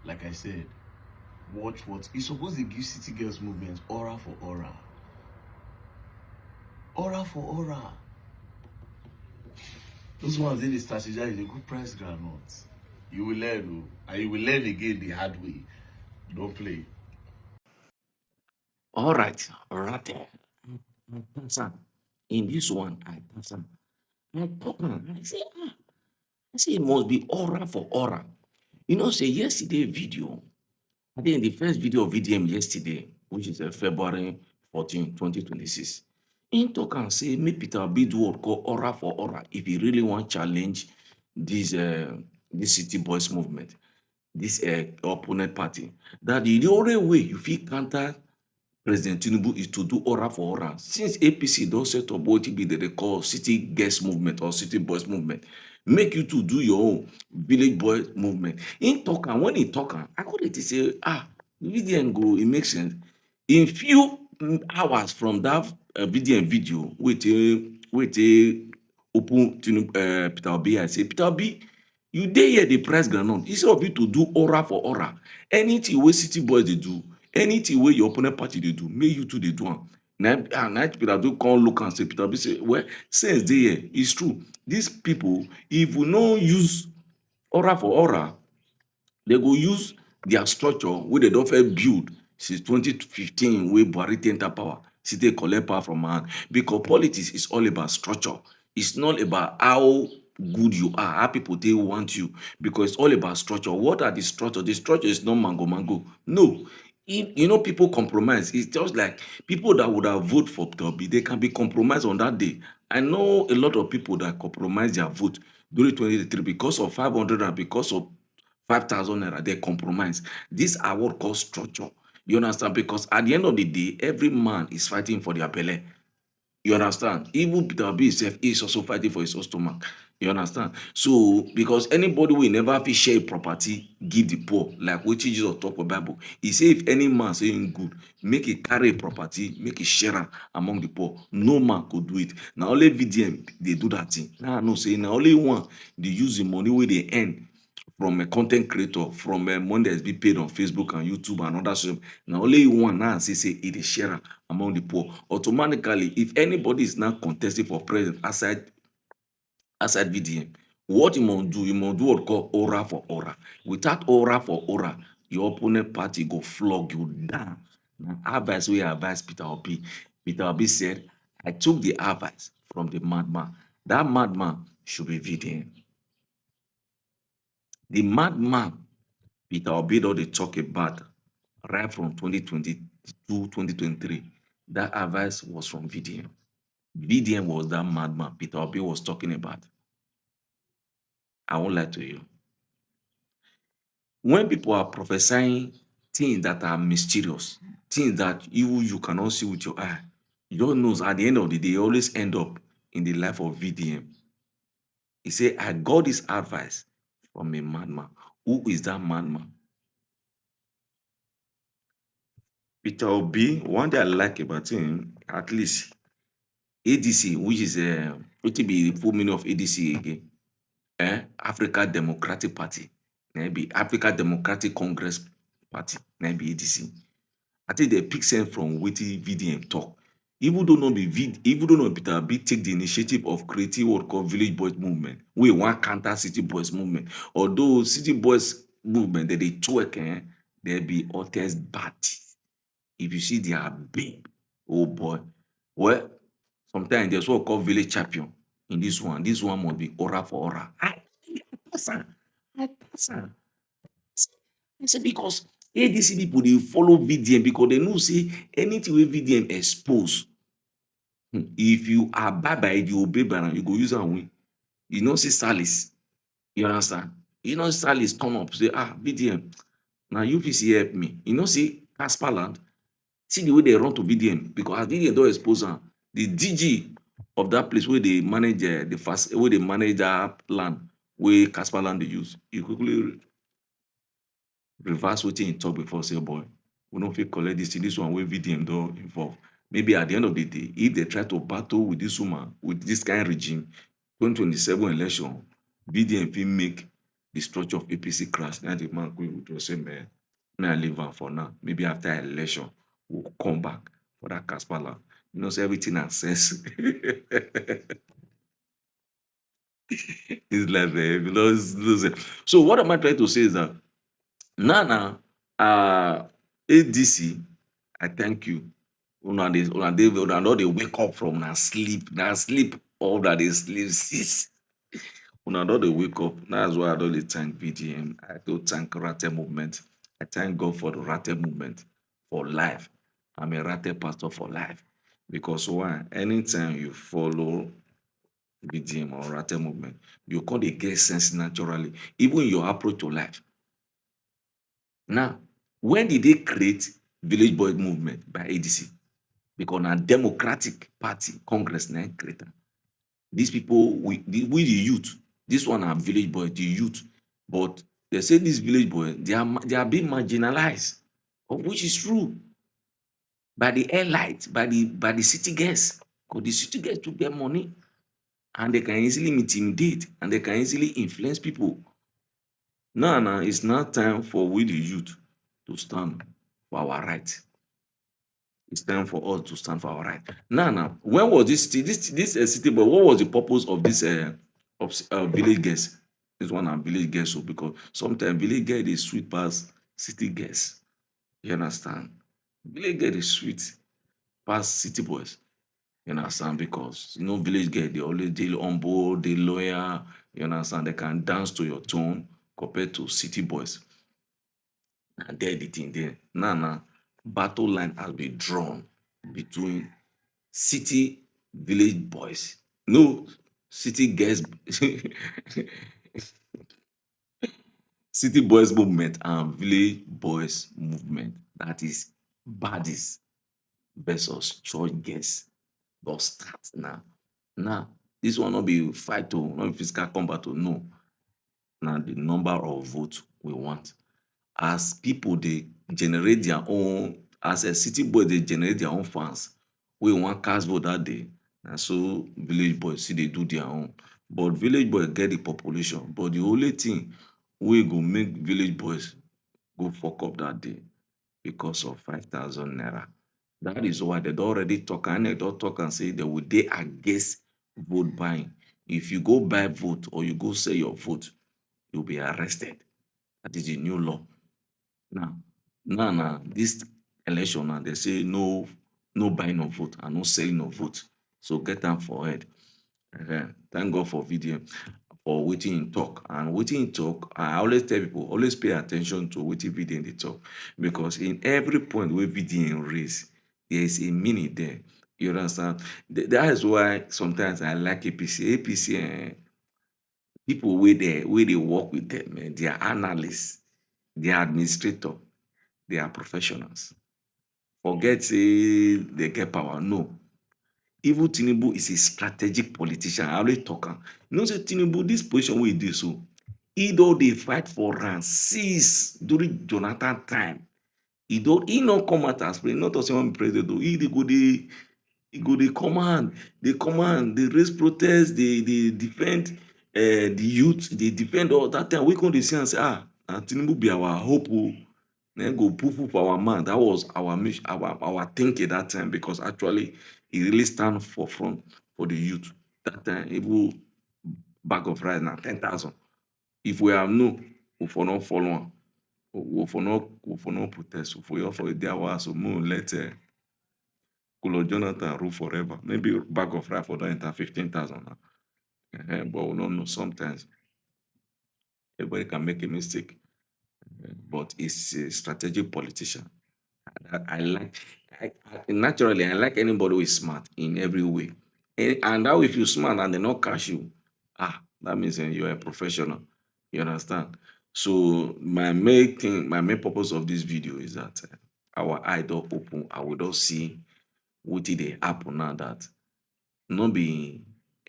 like I said, watch what it's supposed to give City Girls movement aura for aura. Aura for aura. Those ones they strategize, they go price groundnuts. You will learn, and you will learn again the hard way. Don't play. All right, all right. I pass am. In this one, I pass am. I talk am. I say it must be aura for aura. You know, say yesterday video, I think the first video of VDM yesterday, which is February 14, 2026. Im talk am say make Peter Obi do what call aura for aura if he really wan challenge dis city boys movement, dis opponent party. Dat the only way you fit counter President Tinubu is to do aura for aura. Since APC don set up wetin be dey call city girls movement or city boys movement, make you too do your own village boys movement. Im talk am, wen e talk am, I come dey think say VDM e make sense. In few hours from dat VDM video wey e take open Peter Obi eye say, Peter Obi, you dey here dey press groundnut instead of you to do aura for aura. Anything wey city boys dey do, anything wey your opponent party dey do, make you too dey do am. Na Peter Obi come look am say, Peter Obi say, well, sense dey here. It's true. Dis people, if we no use aura for aura, they go use their structure wey dem don first build since 2015 wey Buhari take enter power, still take collect power from hand. Because politics is all about structure. It's not about how good you are, how people take want you, because it's all about structure. What are the structure? The structure is not mango. No. You know, people compromise. It's just like people that would have voted for Peter Obi, they can be compromised on that day. I know a lot of people that compromise their vote during 2023 because of 500 and because of 5,000 naira, they compromise. These are what called structure. You understand? Because at the end of the day, every man is fighting for their belle. You understand? Even Peter Obi himself is also fighting for his own stomach. You understand? So, because anybody will never fit share property, give the poor, like wetin Jesus talk for Bible. He say if any man say him good, make e carry property, make e share am among the poor. No man could do it. Na only VDM dey do that thing. Now I know say na only one dey use the money wey dey earn from a content creator, from money that is being paid on Facebook and YouTube and other stuff. Na only one now say e dey share am among the poor. Automatically, if anybody is now contesting for president outside VDM, what you must do what call aura for aura. Without aura for aura, your opponent party go flog you down. Na advice wey I advise Peter Obi. Peter Obi said, I took the advice from the madman. That madman should be VDM. The madman Peter Obi don dey talk about right from 2022, 2023. That advice was from VDM. VDM was that madman Peter Obi was talking about. I won't lie to you. When people are prophesying things that are mysterious, things that you cannot see with your eye, you don't know at the end of the day, you always end up in the life of VDM. He said, I got this advice from a madman. Who is that madman? Peter Obi, one thing I like about him, at least ADC, which is wetin be the full meaning of ADC again? Africa Democratic Party. Na be Africa Democratic Congress Party. Na be ADC. I think they pick sense from wetin VDM talk. Even though no Peter Obi take the initiative of creating what called Village Boys Movement, wey wan counter City Boys Movement. Although City Boys Movement, they twerk, they be hottest bat. If you see their babe, oh boy. Well, sometimes there's what called village champion in this one. This one must be aura for aura. I pass am. I pass am. I say because ADC people dey follow VDM because they know say anything wey VDM expose, if you abide by it, you obey by am, you go use am win. You know see Salis, you understand? You know Salis come up say VDM, na you fit help me. You know see Casper Land, see the way they run to VDM because as VDM don expose am, the DG of that place wey dey manage wey dey manage that land wey Casper Land dey use, e quickly reverse wetin e talk before, say boy, we no fit collect this thing, this one wey VDM don involve. Maybe at the end of the day, if they try to battle with this woman, with this kind regime, 2027 election, VDM fit make the structure of APC crash. Now the man will say, man, may I leave am for now. Maybe after election, we'll come back for that Kaspala. You know, so everything access. It's like, so what am I trying to say is that now, ADC, I thank you. Una no dey wake up from na sleep, all that dey sleep since. Una don dey wake up. That's why I don dey thank VDM. I don thank Rate Movement. I thank God for the Rate Movement for life. I'm a Rate pastor for life. Because why? Anytime you follow VDM or Rate Movement, you come dey get sense naturally, even in your approach to life. Now, when did they create Village Boy Movement by ADC? Because na Democratic Party Congress na create am. These people, we the youth, this one are village boy, the youth. But they say this village boy, they are being marginalized, of which is true. By the elite, by the city girls. Because the city girls took their money and they can easily intimidate and they can easily influence people. Now, it's now time for we the youth to stand for our right. It's time for us to stand for our right. Now, when was this city boy? What was the purpose of this village girls? This one are village girls, so because sometimes village girl is sweet past city girls. You understand? Village girl is sweet past city boys. You understand? Because village girl they always deal humble, they loyal. You understand? They can dance to your tone compared to city boys. And there the thing there. Now, battle line has been drawn between city village boys. No, city girls, city boys movement and village boys movement. That is baddies versus church girls. But start now. Now, this one not be fight to, not be physical combat to no. Now the number of votes we want. As people they generate their own, as a city boy they generate their own fans. We want cast vote that day. And so village boys see they do their own. But village boys get the population. But the only thing we go make village boys go fuck up that day because of 5,000 naira. That is why they don already talk and they don talk and say they will dey against vote buying. If you go buy vote or you go sell your vote, you'll be arrested. That is the new law. Now, this election now, they say no buying of vote and no selling of vote. So get am for head. Thank God for VDM for wetin him talk. And wetin him talk, I always tell people, always pay attention to wetin VDM dey talk. Because in every point wey VDM raise, there is a meaning there. You understand? That is why sometimes I like APC. APC, people wey dey work with them, they are analysts, they are administrator, they are professionals. Forget say they get power. No. Even Tinubu is a strategic politician. I always talk am. You know say Tinubu, this position wey e dey so, he don dey fight for am since during Jonathan time. He no come out as president, not as one president though. He go dey command, dey raise protest, dey defend the youth, dey defend all that time. We come dey see am say, na Tinubu be our hope o. Na go put food for our mouth. That was our thinking that time, because actually he really stand for front for the youth. That time, even bag of rice na 10,000. If we have no, we for not follow am. We for not protest. We for just for dey our house. So more let Kolo Jonathan rule forever. Maybe bag of rice for don enter 15,000 now. But we don't know. Sometimes everybody can make a mistake. But he's a strategic politician. Naturally, I like anybody who is smart in every way. And now if you smart and they not catch you, that means you're a professional. You understand? So my main purpose of this video is that our eye don open and we don see wetin dey happen now, that no be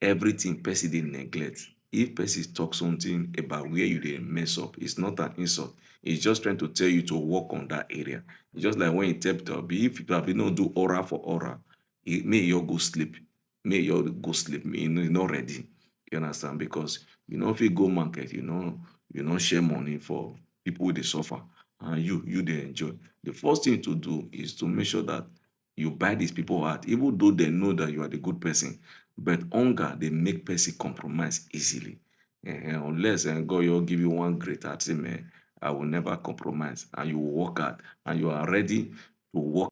everything person dey neglect. If person talk something about where you dey mess up, it's not an insult. It's just trying to tell you to work on that area. It's just like when you tell people, if you probably not do oral for oral, may you go sleep. May you go sleep. You not ready. You understand? Because you know if you go market, you you no share money for people wey dey suffer, and you dey enjoy. The first thing to do is to make sure that you buy these people heart, even though they know that you are the good person. But hunger dey make person compromise easily. Unless God you give you one great heart, say, man, I will never compromise, and you work hard, and you are ready to work